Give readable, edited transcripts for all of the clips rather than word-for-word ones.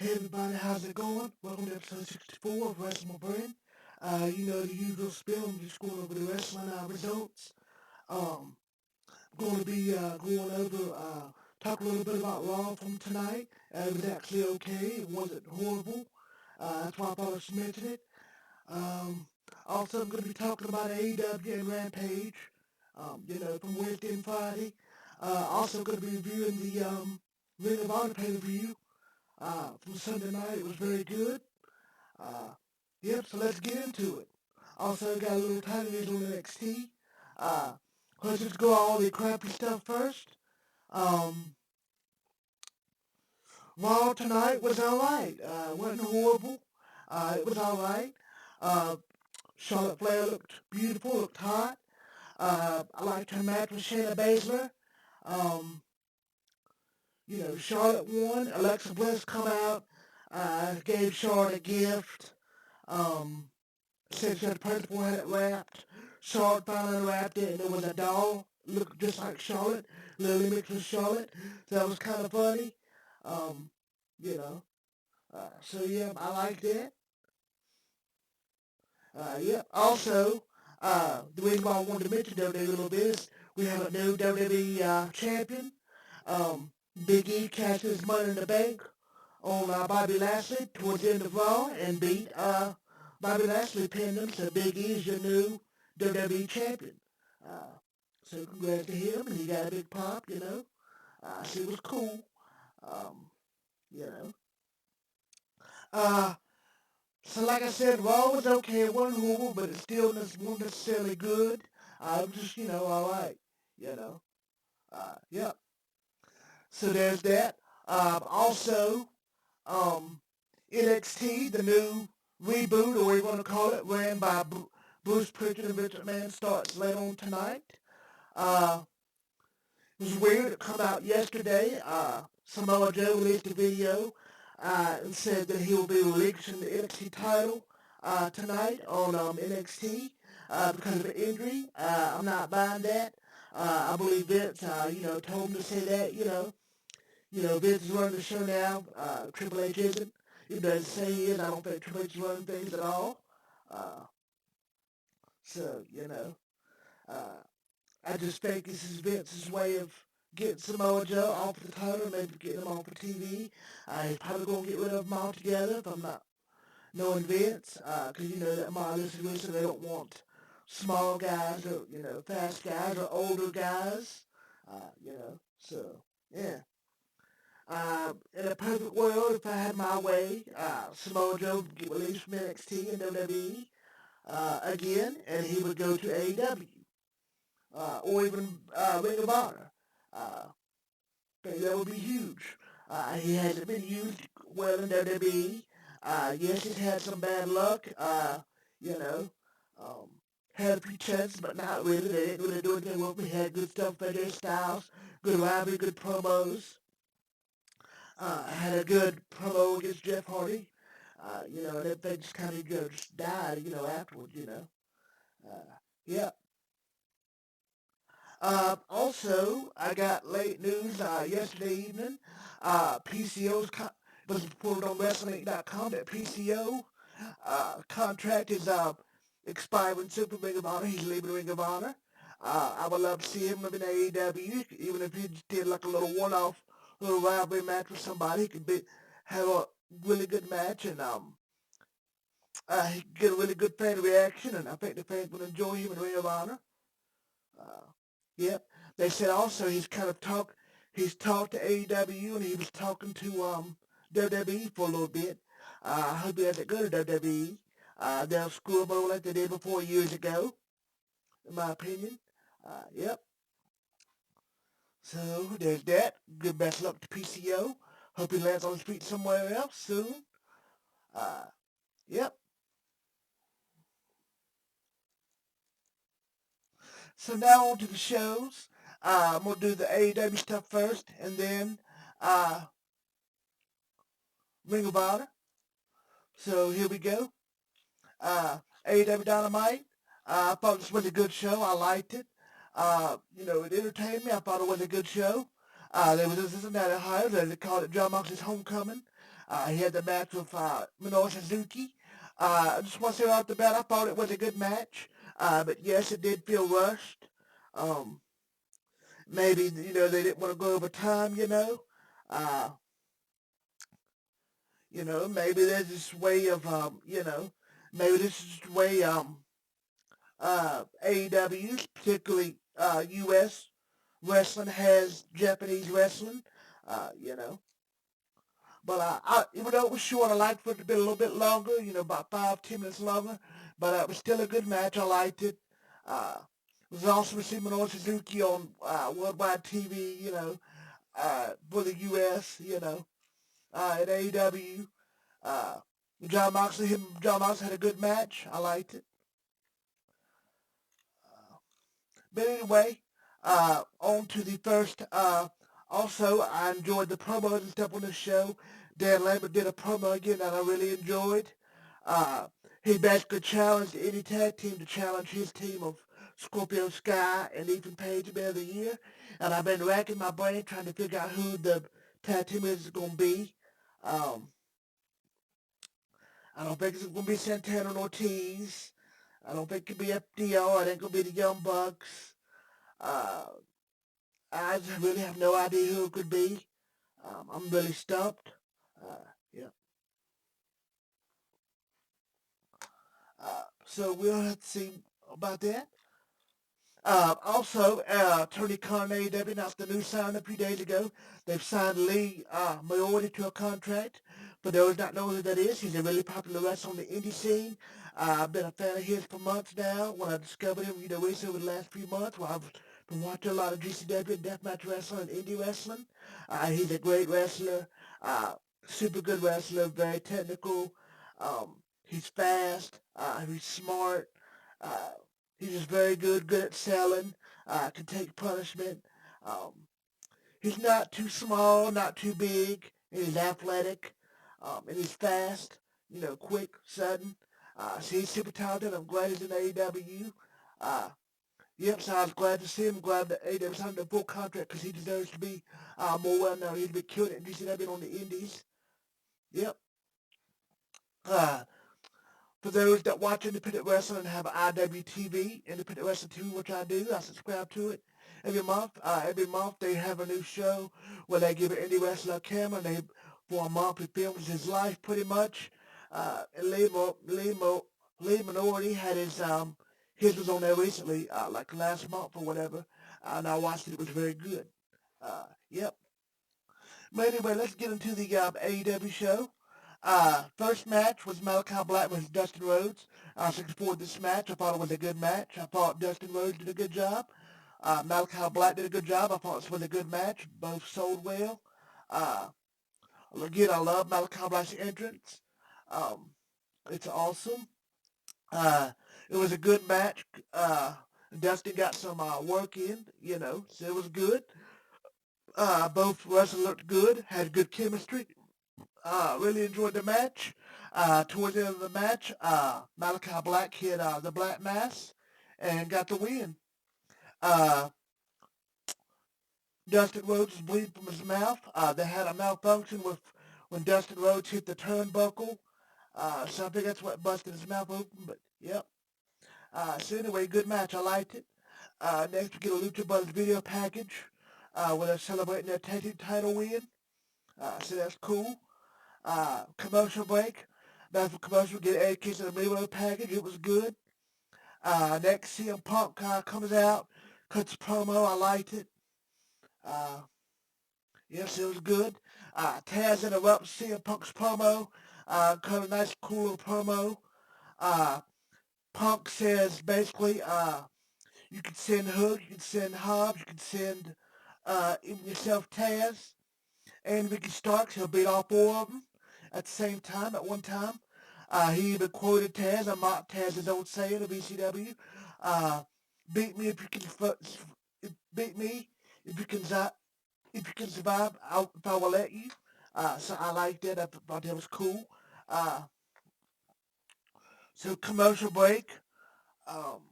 Hey everybody, how's it going? Welcome to episode 64 of Wrestling with Brent. You know the usual spiel. I'm just going over the wrestling results. Um, I'm going to be going over, talk a little bit about Raw from tonight. It was actually okay. It wasn't horrible. That's why I thought I should mention it. Um, Also, I'm going to be talking about AEW and Rampage. From Wednesday and Friday. Also going to be reviewing the Ring of Honor pay-per-view. From Sunday night. It was very good. Uh, so let's get into it. Also, got a little tiny news on NXT. Uh, let's just go all the crappy stuff first. Um, Raw tonight was alright. Wasn't horrible. It was alright. Uh, Charlotte Flair looked beautiful, looked hot. I liked her match with Shayna Baszler. Um, Charlotte won. Alexa Bliss come out, gave Charlotte a gift. Um, Said she had the person who had it wrapped. Charlotte finally unwrapped it, and it was a doll. Looked just like Charlotte. Lily mixed with Charlotte. So that was kind of funny. Um, you know. So yeah, I liked it. Yeah. Also, the reason why I wanted to mention WWE a little bit is we have a new WWE champion. Um, Big E cashed his money in the bank on Bobby Lashley towards the end of Raw and beat Bobby Lashley, pinned him. So Big E is your new WWE champion. Uh, so congrats to him, and he got a big pop. So it was cool. Um, you know. Uh, so like I said, Raw was okay. It wasn't horrible, but it still wasn't necessarily good. It was just, all right. You know. Yep. So there's that. Also, um, NXT, the new reboot, or what you want to call it, ran by Bruce Pritchard and Richard Mann, starts later on tonight. Uh, it was weird. It come out yesterday. Samoa Joe released a video and said that he will be relinquishing the NXT title tonight on NXT because of an injury. I'm not buying that. I believe Vince, told him to say that. Vince is running the show now. Triple H isn't. Even though they say he is, I don't think Triple H is running things at all. Uh, so, uh, I just think this is Vince's way of getting Samoa Joe off the title, maybe getting him off the TV. He's probably going to get rid of them altogether if I'm not knowing Vince, because that monolithic reason they don't want small guys or, fast guys or older guys, so, yeah. In a perfect world, if I had my way, Samoa Joe would get released from NXT and WWE again, and he would go to AEW or even Ring of Honor. Uh, that would be huge. He hasn't been used well in WWE. Yes, he's had some bad luck. You know, um, had a few chances, but not really. They didn't really do anything well. We had good stuff for their styles, good rivalry, good promos. Had a good promo against Jeff Hardy. And then they just kind of just died, afterwards, Yeah. Also, I got late news yesterday evening. Was reported on Wrestling.com that PCO contract is expiring soon for Ring of Honor. He's leaving Ring of Honor. I would love to see him in AEW, even if he just did like a little one-off little rivalry match with somebody. He could have a really good match, and he could get a really good fan reaction, and I think the fans will enjoy him in Ring of Honor. Uh, Yep. They said also he's talked to AEW, and he was talking to WWE for a little bit. I hope he doesn't go to WWE. They'll screw him over like they did before years ago, in my opinion. Yep. So there's that. Good best luck to PCO. Hope he lands on his feet somewhere else soon. Uh, yep. So now on to the shows. I'm gonna do the AEW stuff first, and then uh, Ring of Honor. So here we go. AEW Dynamite. I thought this was a good show. I liked it. It entertained me. I thought it was a good show. There was a Cincinnati Ohio. They called it John Moxley's Homecoming. He had the match with Minoru Suzuki. I just want to say off the bat, I thought it was a good match. But yes, it did feel rushed. Um, maybe, they didn't want to go over time, Uh, maybe there's this way of, maybe this is the way AEW, particularly U.S. wrestling, has Japanese wrestling, you know. But even though it was short, I liked for it to be a little bit longer, about 5, 10 minutes longer. But it was still a good match. I liked it. It was awesome to see Minoru Suzuki on worldwide TV, for the U.S., at AEW. Uh, John Moxley had a good match. I liked it. But anyway, on to the first. Also, I enjoyed the promos and stuff on the show. Dan Lambert did a promo again that I really enjoyed. Uh, he basically challenged any tag team to challenge his team of Scorpio Sky and Ethan Page Man of the Year. And I've been racking my brain trying to figure out who the tag team is going to be. Um, I don't think it's going to be Santana and Ortiz. I don't think it could be FDR. I think it'll be the Young Bucks. Uh, I just really have no idea who it could be. I'm really stumped. Yeah. So we'll have to see about that. Also, Tony Khan and AEW announced a new sign a few days ago. They've signed Lee Moriarty to a contract. For those not knowing who that is, he's a really popular wrestler on the indie scene. I've been a fan of his for months now. When I discovered him, recently over the last few months, while I've been watching a lot of GCW and deathmatch wrestling and indie wrestling. He's a great wrestler, uh, super good wrestler, very technical. He's fast. He's smart. Uh, He's just very good at selling, can take punishment. Um, he's not too small, not too big, and he's athletic, and he's fast, quick, sudden. So he's super talented. I'm glad he's in AEW. Uh, yep, so I was glad to see him. Glad that AEW signed him a full contract because he deserves to be more well known. He's been killing it in GCW on the indies. Yep. Uh, For those that watch independent wrestling and have IWTV, Independent Wrestling TV, which I do, I subscribe to it every month. Every month they have a new show where they give an indie wrestler a camera and for a month, he films his life pretty much. And Lee Minority had his was on there recently, like last month or whatever, and I watched it. It was very good. Yep. But anyway, let's get into the AEW show. First match was Malachi Black versus Dustin Rhodes. I was looking forward to this match. I thought it was a good match. I thought Dustin Rhodes did a good job. Malachi Black did a good job. I thought this was a good match. Both sold well. Uh, again, I love Malachi Black's entrance. Um, it's awesome. Uh, it was a good match. Dustin got some work in, so it was good. Both wrestlers looked good, had good chemistry. Really enjoyed the match. Towards the end of the match, Malachi Black hit the Black Mass and got the win. Uh, Dustin Rhodes was bleeding from his mouth. They had a malfunction with when Dustin Rhodes hit the turnbuckle. So I think that's what busted his mouth open. But yep. So anyway, good match. I liked it. Next we get a Lucha Brothers video package where they're celebrating their tag team title win. So that's cool. Commercial break. Back for commercial, get Eddie Kingston a Miro package. It was good. Next, CM Punk comes out, cuts a promo. I liked it. Uh, yes, it was good. Taz interrupts CM Punk's promo. Cut a nice, cool little promo. Uh, Punk says basically, you can send Hook, you can send Hobbs, you can send even yourself, Taz, and Ricky Starks. He'll beat all four of them at the same time, at one time. He even quoted Taz. I'm not Taz's own saying of ECW. Uh, beat me if you can. Beat me if you can. If you can survive, if I will let you. So I liked that. I thought that was cool. Uh, so commercial break. Um,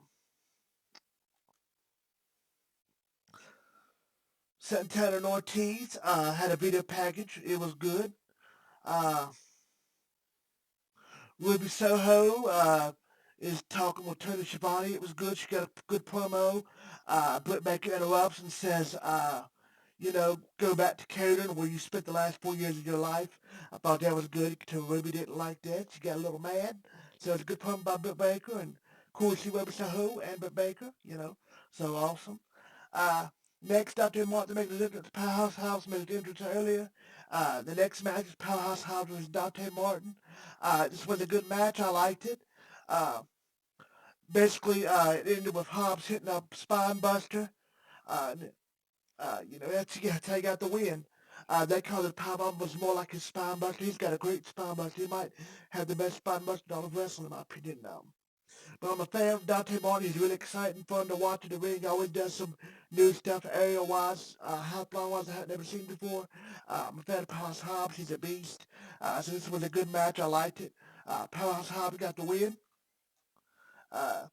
Santana and Ortiz had a video package. It was good. Uh, Ruby Soho is talking with Tony Schiavone. It was good. She got a good promo. Britt Baker interrupts and says, go back to Canada where you spent the last 4 years of your life. I thought that was good. Until Ruby didn't like that. She got a little mad. So it's a good promo by Britt Baker, and cool to see Ruby Soho and Britt Baker, so awesome. Uh, Next, Dr. Martin makes his entrance. Powerhouse Hobbs made his entrance earlier. The next match is Powerhouse Hobbs versus Dante Martin. This was a good match. I liked it. Uh, it ended with Hobbs hitting a spine buster. Uh, that's how he got the win. They call it Powerbomb was more like his spine buster. He's got a great spine buster. He might have the best spine buster in all of wrestling, in my opinion. But I'm a fan of Dante Martin. He's really exciting, fun to watch in the ring. He always does some new stuff aerial-wise, high-flying-wise I have never seen before. I'm a fan of Powerhouse Hobbs. He's a beast. So this was a good match. I liked it. Powerhouse Hobbs got the win. Uh,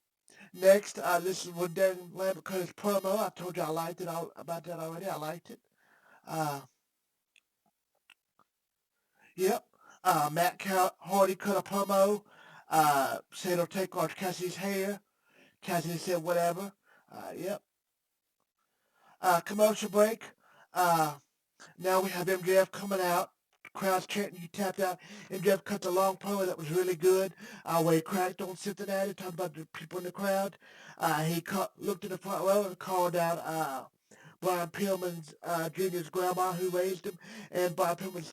Next, this is with Dan Lambert cut his promo. I told you I liked it about that already. I liked it. Uh, yep. Hardy cut a promo. Said he'll take Orange Cassidy's hair. Cassidy said whatever. Yep. Commercial break. Uh, Now we have MJF coming out. Crowd's chanting, "You tapped out." MJF cut the long promo that was really good. Where he cracked on Cincinnati, talking about the people in the crowd. Looked in the front row and called out Brian Pillman's Jr.'s grandma who raised him, and Brian Pillman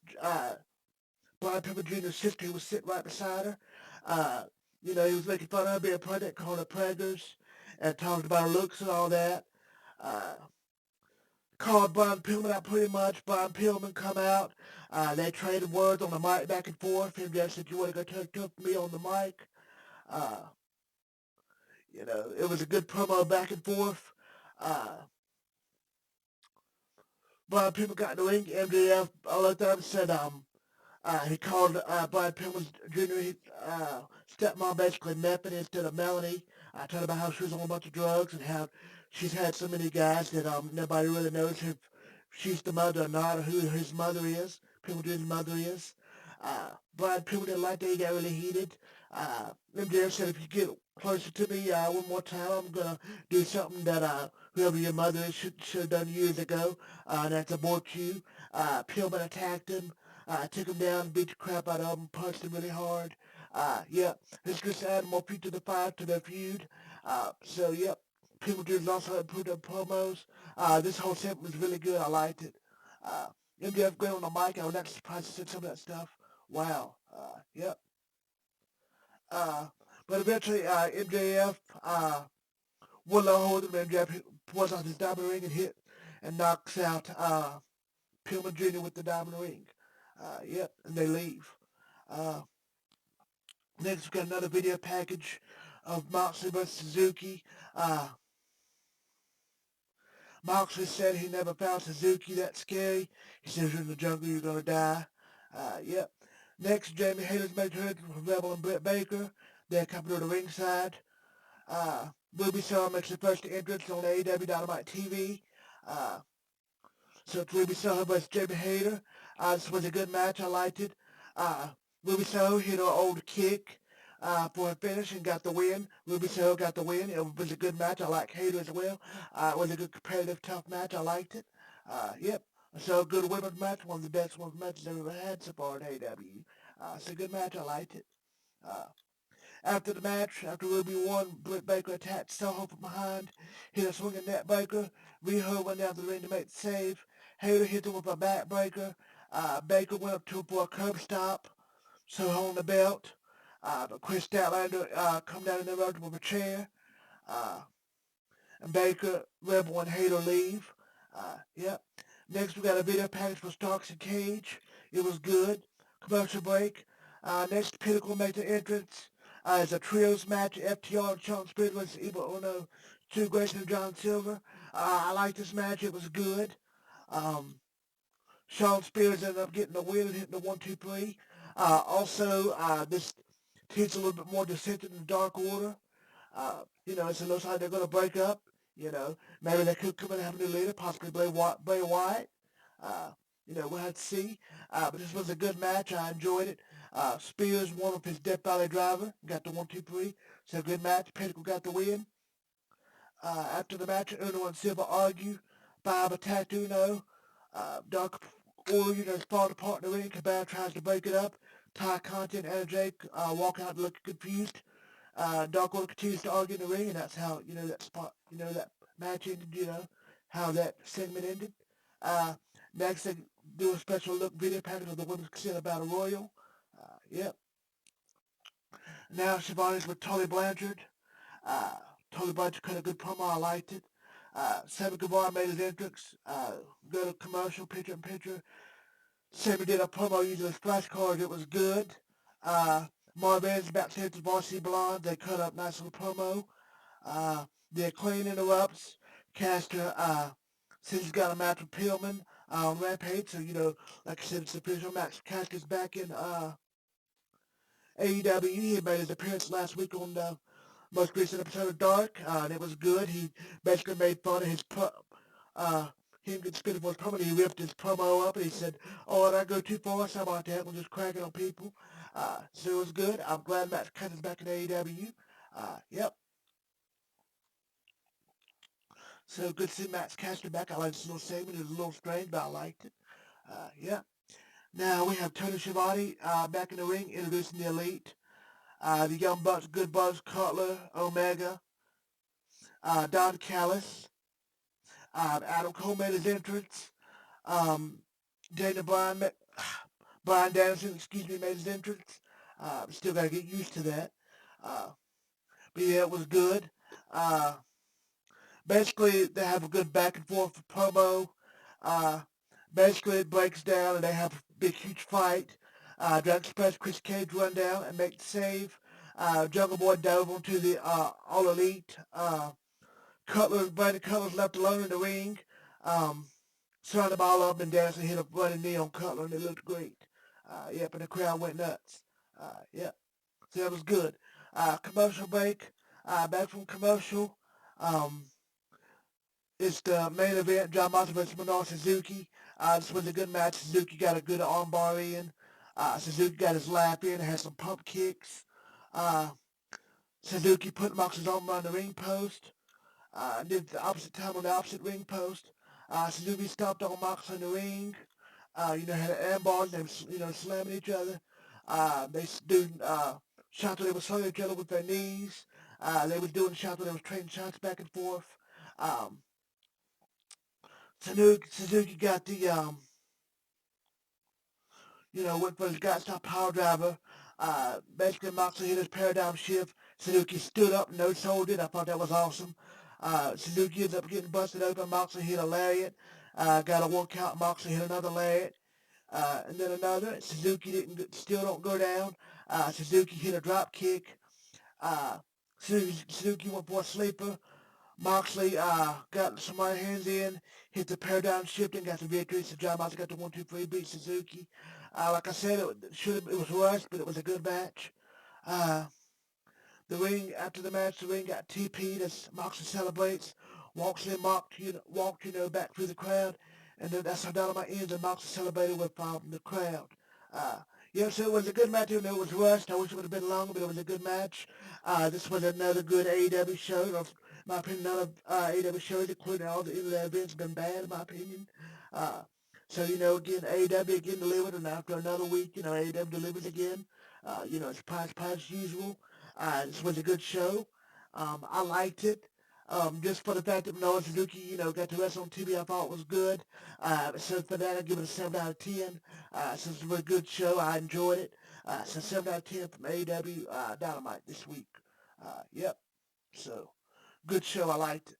Jr.'s sister who was sitting right beside her. Uh, he was making fun of her being pregnant, calling her preggers, and talked about her looks and all that. Uh, Called Brian Pillman out pretty much. Brian Pillman come out. They traded words on the mic back and forth. Him just said, "You want to go talk to me on the mic?" Uh, it was a good promo back and forth. Uh, Brian Pillman got in the ring. MJF all looked up and said, he called Brian Pillman's Jr. Stepmom basically Method instead of Melanie. I told about how she was on a bunch of drugs and how she's had so many guys that nobody really knows if she's the mother or not, or who his mother is, Pillman Jr.'s mother is. Brian Pillman didn't like that. He got really heated. MJF said, "If you get closer to me one more time, I'm going to do something that whoever your mother is should have done years ago, and that's abort you." Pillman attacked him. Took him down, beat the crap out of him, punched him really hard. Yeah, it's just adding more fuel to the fire, to their feud. Yep, people just also improved their promos. This whole segment was really good. I liked it. Uh, MJF going on the mic, I was not surprised to see some of that stuff. Wow. Yep. Uh, but eventually, MJF, one low hold him, MJF pours out his diamond ring and and knocks out, Pillman Jr. with the diamond ring. Yep, and they leave. Uh, Next, we got another video package of Moxley vs. Suzuki. Moxley said he never found Suzuki that scary. He says, "You're in the jungle, you're going to die." Yep. Next, Jamie Hayter's made her with Rebel and Britt Baker. They're coming to the ringside. Ruby Soho makes the first entrance on AEW Dynamite TV. Uh, So it's Ruby Soho versus Jamie Hayter. This was a good match. I liked it. Uh, Ruby Soho hit her old kick for a finish and got the win. Ruby Soho got the win. It was a good match. I like Hayter as well. It was a good competitive, tough match. I liked it. Yep. So a good women's match. One of the best women's matches I've ever had so far in AEW. It's a good match. I liked it. Uh, After the match, after Ruby won, Britt Baker attacked Soho from behind, hit a swinging net breaker. Riho went down to the ring to make the save. Hayter hit him with a backbreaker. Baker went up to him for a curb stop. Soho on the belt. But Chris Statlander come down in the road with a chair. Uh, and Baker, Rebel, and Hayter leave. Yep. Next, we got a video package for Starks and Cage. It was good. Commercial break. Next, Pinnacle makes an entrance. It's a trios match. FTR and Sean Spears versus Evil Uno, Stu Grayson and John Silver. I like this match. It was good. Um, Sean Spears ended up getting the win and hitting the 1-2-3. This teaches a little bit more dissension in the Dark Order. It looks like they're going to break up. Maybe they could come in and have a new leader, possibly Bray Wyatt. we'll have to see. But this was a good match. I enjoyed it. Spears won with his Death Valley driver. Got the 1-2-3. So a good match. Pinnacle got the win. After the match, Uno and Silva argue. Bob attacked Uno. Dark Order, falls apart in the ring. Cabal tries to break it up. Ty Conti and Anna Jake walk out looking confused. Dark Order continues to argue in the ring, and that's how, that spot, that match ended, how that segment ended. Next, they do a special look video package of the Women's Casino Battle Royal. Yep. Now Shivani's with Tully Blanchard. Uh, Tully Blanchard cut a good promo. I liked it. Sammy Guevara made his entrance. Go to commercial, picture-in-picture. Sammy did a promo using his flashcards. It was good. Marvin's backstage with Varsity Blonde. They cut up nice little promo. The Clean interrupts. Caster says he's got a match with Pillman on Rampage. So, like I said, it's the official match. Caster's back in AEW. He made his appearance last week on the most recent episode of Dark, and it was good. He basically made fun of his him getting spit for his promo. He ripped his promo up, and he said, "Oh, did I go too far? Something like that. We're just cracking on people." So it was good. I'm glad Matt Cutler's back in AEW. Yep. So good to see Max Caster back. I liked this little segment. It was a little strange, but I liked it. Yeah. Now we have Tony Schiavone back in the ring, introducing the Elite. The Young Bucks, Good Bucks, Cutler, Omega, Don Callis. Adam Cole made his entrance. Daniel Brian Danielson, made his entrance. Still got to get used to that. But yeah, it was good. Uh, Basically, they have a good back and forth promo. Uh, Basically, it breaks down and they have a big, huge fight. Dragon Express, Chris Cage run down and make the save. Jungle Boy dove onto the All Elite. Brandon Cutler's left alone in the ring. Surrounded by all of them, and Danielson hit a running knee on Cutler, and it looked great. Yep, and the crowd went nuts. Yep, so that was good. Commercial break. Back from commercial. Um, it's the main event, John Moxley versus Minoru Suzuki. This was a good match. Suzuki got a good armbar in. Suzuki got his lap in, had some pump kicks. Uh, Suzuki put Moxley's arm around the ring post. Did the opposite time on the opposite ring post. Suzuki stopped on Moxley in the ring. Had an armbar, and they were, slamming each other. They doing shots where they were slamming each other with their knees. They was doing shots where they was trading shots back and forth. Um, Suzuki got the, went for his God-stop power driver. Basically, Moxley hit his paradigm shift. Suzuki stood up, no-sold it. I thought that was awesome. Suzuki ended up getting busted open. Moxley hit a lariat. Got a 1 count. Moxley hit another lariat. And then another. Still don't go down. Suzuki hit a drop kick. Suzuki went for a sleeper. Moxley got some right hands in, hit the paradigm shift and got the victory. So John Moxley got the 1-2-3, beat Suzuki. Like I said, it was rushed, but it was a good match. Uh, the ring after the match, the ring got TP'd as Moxley celebrates. Walks in, walked, back through the crowd, and then that's how Dynamite ends. And Moxley celebrated with the crowd. Uh, so it was a good match. Even though it was rushed, I wish it would have been longer, but it was a good match. This was another good AEW show. In my opinion, none of AEW shows, including all the internet events, have been bad, in my opinion. So, again, AEW again delivered, and after another week, AEW delivers again. It's price as usual. This was a good show. I liked it. Just for the fact that Minoru Suzuki, got to wrestle on TV, I thought was good. So for that, I give it a 7 out of 10. So it's a really good show. I enjoyed it. So 7 out of 10 from AEW Dynamite this week. Yep. So good show. I liked it.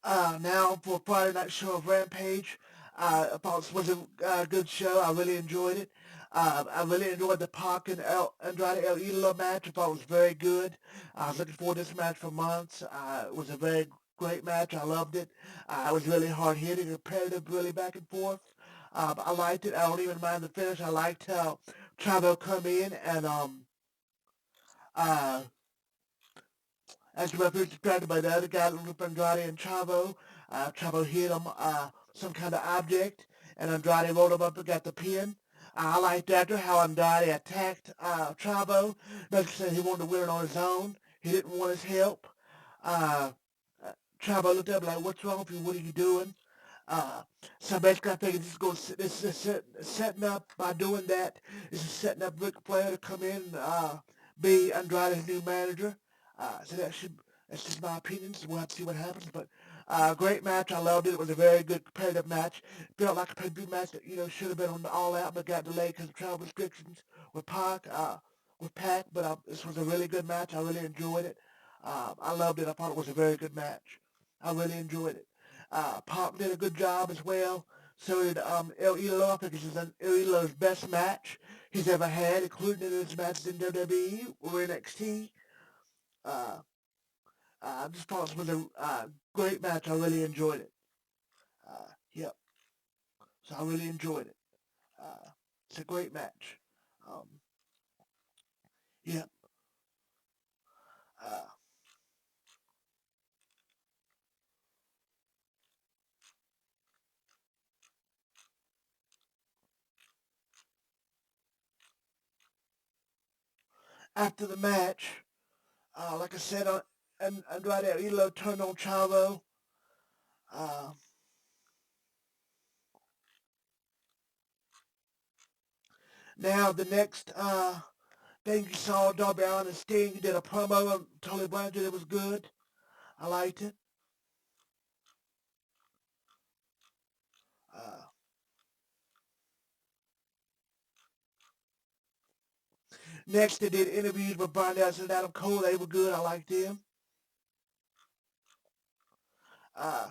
Um, Now for Friday night show of Rampage. I thought this was a good show. I really enjoyed it. I really enjoyed the Pac and Andrade El Idolo match. I thought it was very good. I was looking forward to this match for months. It was a very great match. I loved it. It was really hard hitting, competitive, really back and forth. I liked it. I don't even mind the finish. I liked how Chavo come in and uh, as the referee was distracted by the other guy, Lupe Andrade and Chavo. Chavo hit him some kind of object, and Andrade rolled him up and got the pin. I liked after how Andrade attacked Chavo. Basically said he wanted to win it on his own. He didn't want his help. Uh, Chavo looked up like, "What's wrong with you? What are you doing?" Uh, so basically, I think this is setting up by doing that. This is setting up Ric Flair to come in and be Andrade's new manager. So that's just my opinion. So we'll have to see what happens. But great match. I loved it. It was a very good competitive match. Felt like a pay-per-view match that should have been on the All Out, but got delayed because of travel restrictions with Pac. But this was a really good match. I really enjoyed it. I loved it. I thought it was a very good match. I really enjoyed it. Pop did a good job as well. So did El Idolo. I think this is El Idolo's best match he's ever had, including in his matches in WWE or NXT. Uh, I just thought it was a great match. I really enjoyed it. Yep. So I really enjoyed it. It's a great match. Um, yep. Uh, After the match, like I said, and Andrade El Idolo turned on Chavo. Uh, Now the next thing you saw, Darby Allin and Sting did a promo on Tully Blanchard. It was good. I liked it. Uh, Next, they did interviews with Brian Nelson and Adam Cole. They were good. I liked them. Uh,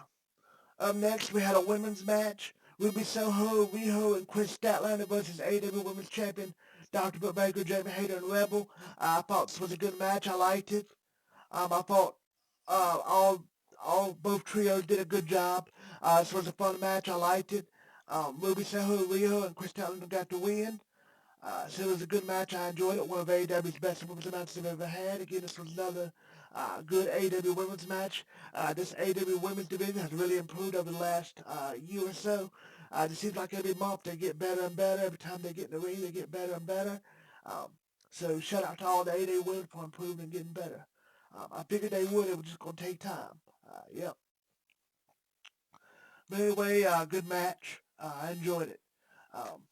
Up next, we had a women's match. Ruby Soho, Riho, and Chris Statlander versus AEW Women's Champion Dr. Britt Baker, Jamie Hayter, and Rebel. I thought this was a good match. I liked it. I thought both trios did a good job. This was a fun match. I liked it. Ruby Soho, Riho, and Chris Statlander got the win. So it was a good match. I enjoyed it. One of AEW's best women's matches they've ever had. Again, this was another good AEW women's match. This AEW women's division has really improved over the last year or so. It seems like every month they get better and better. Every time they get in the ring, they get better and better. Um, so shout out to all the AEW women for improving and getting better. I figured they would. It was just going to take time. Yep. But anyway, good match. I enjoyed it. Um,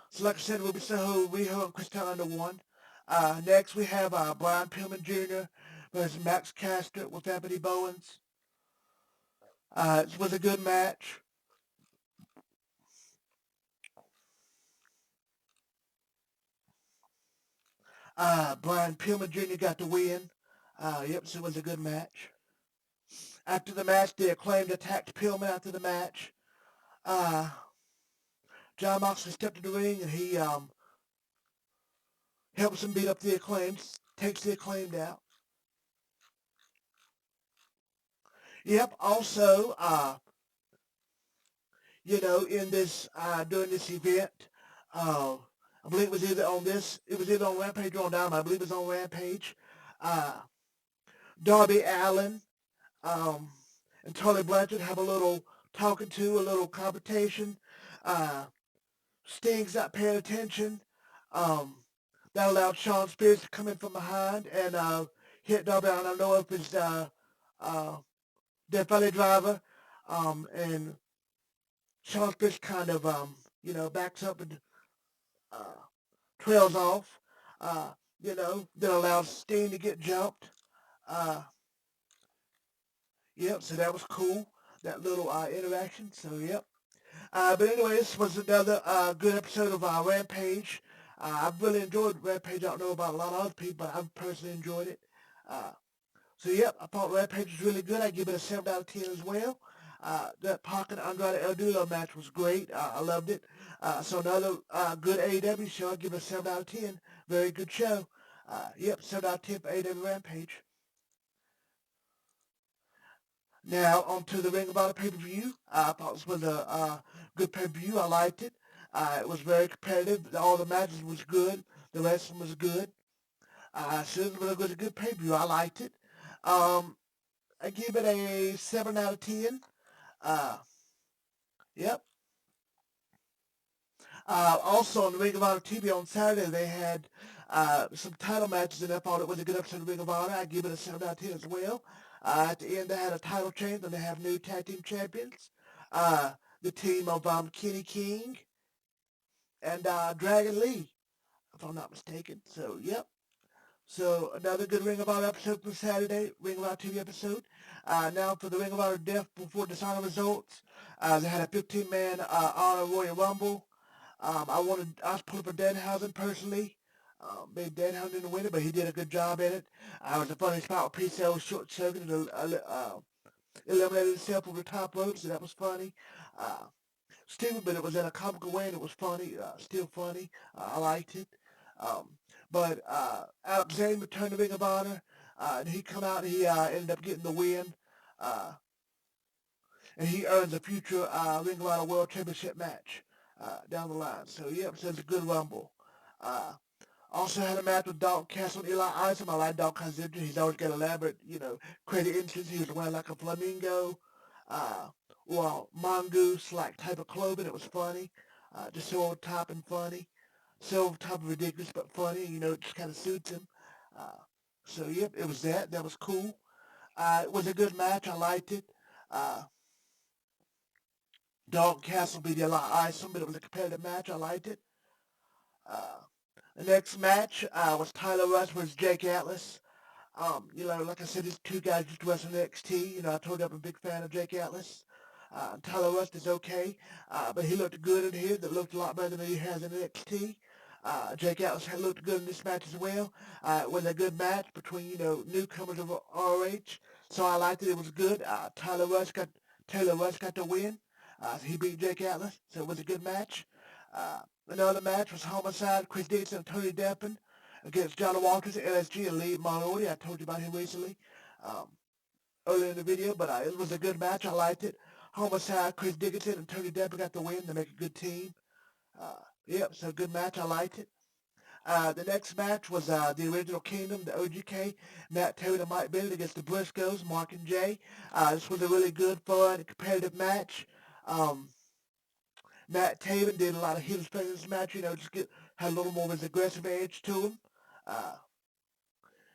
So like I said, Ruby Soho, Riho, and Chris Taylor won. Next, we have Brian Pillman Jr. versus Max Caster with Ebony Bowens. It was a good match. Brian Pillman Jr. got the win. Yep, so it was a good match. After the match, the Acclaimed attacked Pillman after the match. Uh, John Moxley stepped in the ring and he helps him beat up the Acclaimed, takes the Acclaimed out. Yep, also, in this during this event. I believe it was either on Rampage or on Dynamite. I believe it was on Rampage. Uh, Darby Allin um, and Tully Blanchard have a little a little confrontation. Uh, Sting's not paying attention. Um, that allowed Sean Spears to come in from behind and hit Darby Allin. I don't know if it's uh, Death Valley Driver. And Sean Spears kind of, backs up and uh, trails off, uh, that allows Sting to get jumped. Uh, yep, so that was cool, that little interaction, so yep. But anyway, this was another good episode of Rampage. I've really enjoyed Rampage. I don't know about a lot of other people, but I've personally enjoyed it. Uh, So, yep, I thought Rampage was really good. I give it a 7 out of 10 as well. That Pac and Andrade El Idolo match was great. I loved it. So another good AEW show. I give it a 7 out of 10. Very good show. Yep, 7 out of 10 for AEW Rampage. Now, on to the Ring of Honor pay-per-view. I thought this was a good pay-per-view. I liked it. It was very competitive. All the matches was good. The wrestling was good. So it was a good pay-per-view. I liked it. Um, I give it a 7 out of 10. Uh, yep. Also on the Ring of Honor TV on Saturday, they had some title matches, and I thought it was a good episode of Ring of Honor. I give it a 7 out of 10 as well. At the end, they had a title change, and they have new tag team champions. Uh, the team of Kenny King and Dragon Lee, if I'm not mistaken. So, yep. So another good Ring of Honor episode for Saturday, Ring of Honor TV episode. Now for the Ring of Honor Death Before Dishonor results. They had a 15-man Honor Royal Rumble. I was pulling for Danhausen personally. Maybe Danhausen didn't win it, but he did a good job at it. It was a funny spot with Pre-Sale short circuit and eliminated himself over the top rope, so that was funny. Uh, Stupid, but it was in a comical way and it was funny, still funny. I liked it. Um, but Alex Zane returned to Ring of Honor, and he come out and he ended up getting the win, uh, and he earns a future Ring of Honor World Championship match down the line. So, yep, so it's a good Rumble. Uh, Also had a match with Dalton Castle and Eli Isom. I like Dalton Castle's entrance. He's always got elaborate, crazy entrance. He was wearing like a flamingo uh, or a mongoose-like type of clothing. It was funny. Just so over top and funny. So over top and ridiculous, but funny. It just kind of suits him. Uh, so, yep, it was that. That was cool. It was a good match. I liked it. Uh, Dalton Castle beat Eli Isom, but it was a competitive match. I liked it. Uh, the next match was Tyler Rush versus Jake Atlas. Like I said, these two guys used to wrestle in NXT. I told you I'm a big fan of Jake Atlas. Tyler Rust is okay, but he looked good in here. That looked a lot better than he has in NXT. Jake Atlas had looked good in this match as well. It was a good match between, newcomers of ROH. So I liked it. It was good. Taylor Rust got the win. He beat Jake Atlas, so it was a good match. Uh, Another match was Homicide, Chris Dixon, and Tony Deppen against John Walters, LSG, and Lee Monroe. I told you about him recently, um, earlier in the video, but it was a good match. I liked it. Homicide, Chris Dickinson, and Tony Deppen got the win. They make a good team. Uh, yep, so good match. I liked it. The next match was the Original Kingdom, the OGK, Matt Taylor and Mike Bennett against the Briscoes, Mark and Jay. This was a really good, fun, competitive match. Um, Matt Taven did a lot of heel spin in this match, had a little more of his aggressive edge to him. Uh,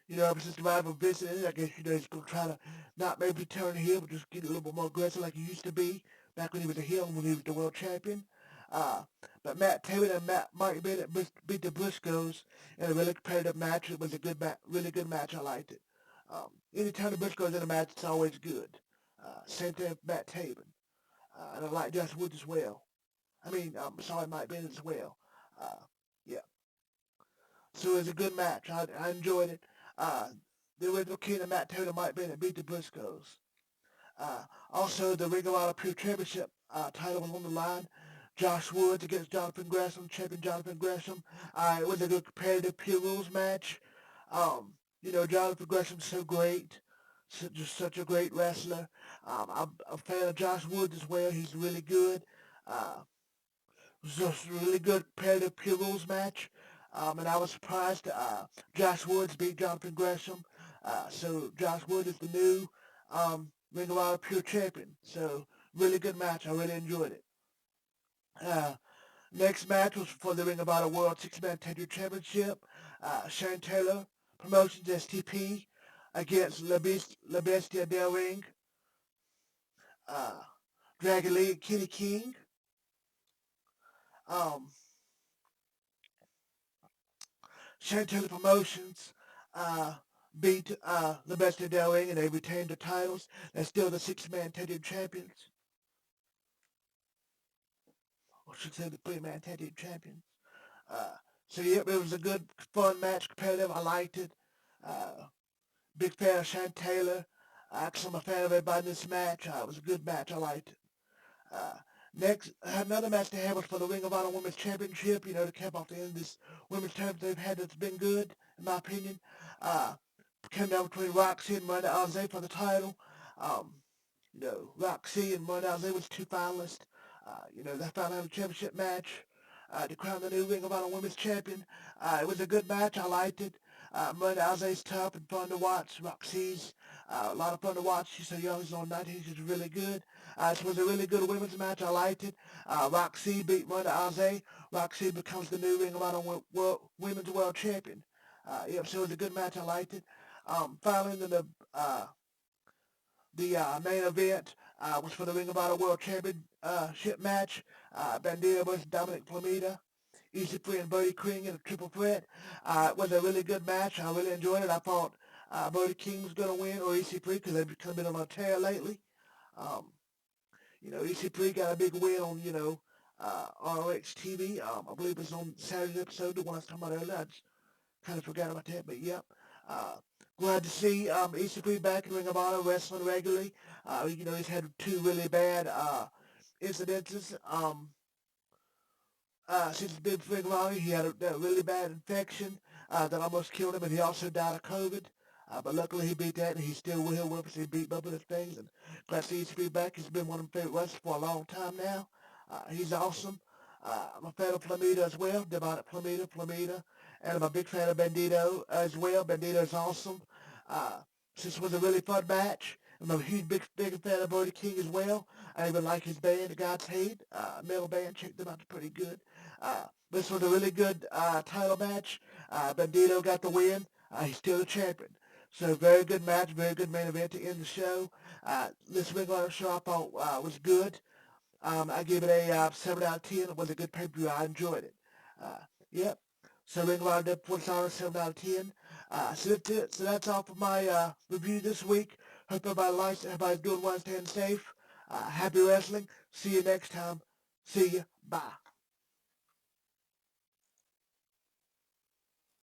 Ever since the arrival of Vincent, I guess, he's going to try to not maybe turn heel, but just get a little bit more aggressive like he used to be back when he was a heel and when he was the world champion. Uh, but Matt Taven and Mike Bennett beat the Briscoes in a really competitive match. It was a really good match. I liked it. Anytime the Briscoes in a match, it's always good. Same thing with Matt Taven. And I like Josh Woods as well. Sorry, Mike Bennett as well. Uh, yeah. So it was a good match. I enjoyed it. Uh, the original King of Matt Taylor, Mike Bennett, beat the Briscoes. Also, the Ring of Honor Pure Championship title was on the line. Josh Woods against Jonathan Gresham, champion Jonathan Gresham. It was a good competitive Pure Rules match. Jonathan Gresham's so great. Just such a great wrestler. I'm a fan of Josh Woods as well. He's really good. Uh, It was just a really good competitive Pure Rules match. And I was surprised Josh Woods beat Jonathan Gresham. So Josh Woods is the new Ring of Honor Pure Champion. So really good match. I really enjoyed it. Uh, Next match was for the Ring of Honor World Six-Man Tag Team Championship. Shane Taylor Promotions STP against La Bestia Del Ring, uh, Dragon Lee and Kenny King. Um, Chantel Promotions uh, beat the Best of Del Ring and they retained the titles. They're still the six-man tag team champions. Or should say the three-man tag team champions. Uh, it was a good, fun match, competitive. I liked it. Uh, Big fan of Shan Taylor. I'm a fan of everybody in this match. It was a good match. I liked it. Uh, Next, another match they had was for the Ring of Honor Women's Championship, to cap off the end of this women's championship they've had that's been good, in my opinion. Came down between Roxy and Miranda Alze for the title. Um, Roxy and Miranda Alze was two finalists. They finally had a championship match to crown the new Ring of Honor Women's Champion. It was a good match. I liked it. Monday Ozzy's tough and fun to watch. Roxy's a lot of fun to watch. She's so young. She's on 19. She's really good. It was a really good women's match. I liked it. Roxy beat Monday Ozzy. Roxy becomes the new Ring of Honor Women's World Champion. Yep, so it was a good match. I liked it. Finally, the main event was for the Ring of Honor World Championship match. Bandito versus Dominic Flamita. EC3 and Brody King in a triple threat. It was a really good match. I really enjoyed it. I thought Brody King was going to win, or EC3, because they've kind of been on a tear lately. Um, EC3 got a big win on, ROX TV. I believe it was on Saturday's episode, the one I was talking about earlier. I just kind of forgot about that, but yep. Uh, Glad to see EC3 back in Ring of Honor wrestling regularly. He's had two really bad incidences. Since he's been Ring of Honor, he had a really bad infection that almost killed him, and he also died of COVID. But luckily he beat that, and he's still here with us. He beat both of those things, and glad to see EC3 back. He's been one of my favorite wrestlers for a long time now. He's awesome. I'm a fan of Flamita as well, Demonic Flamita, and I'm a big fan of Bandito as well. Bandito's awesome. Uh, this was a really fun match. I'm a huge, big fan of Brody King as well. I even like his band, The God's Hate, metal band. Check them out, they're pretty good. This was a really good title match. Bandito got the win. He's still the champion. So very good match, very good main event to end the show. This Ring of Honor show I thought was good. I give it a 7 out of 10. It was a good pay-per-view. I enjoyed it. Uh, yep. So Ring of Honor Deadpool Honor 7 out of 10. So that's it. So that's all for my review this week. Hope everybody likes it. Everybody's doing well, staying safe. Happy wrestling. See you next time. See you. Bye.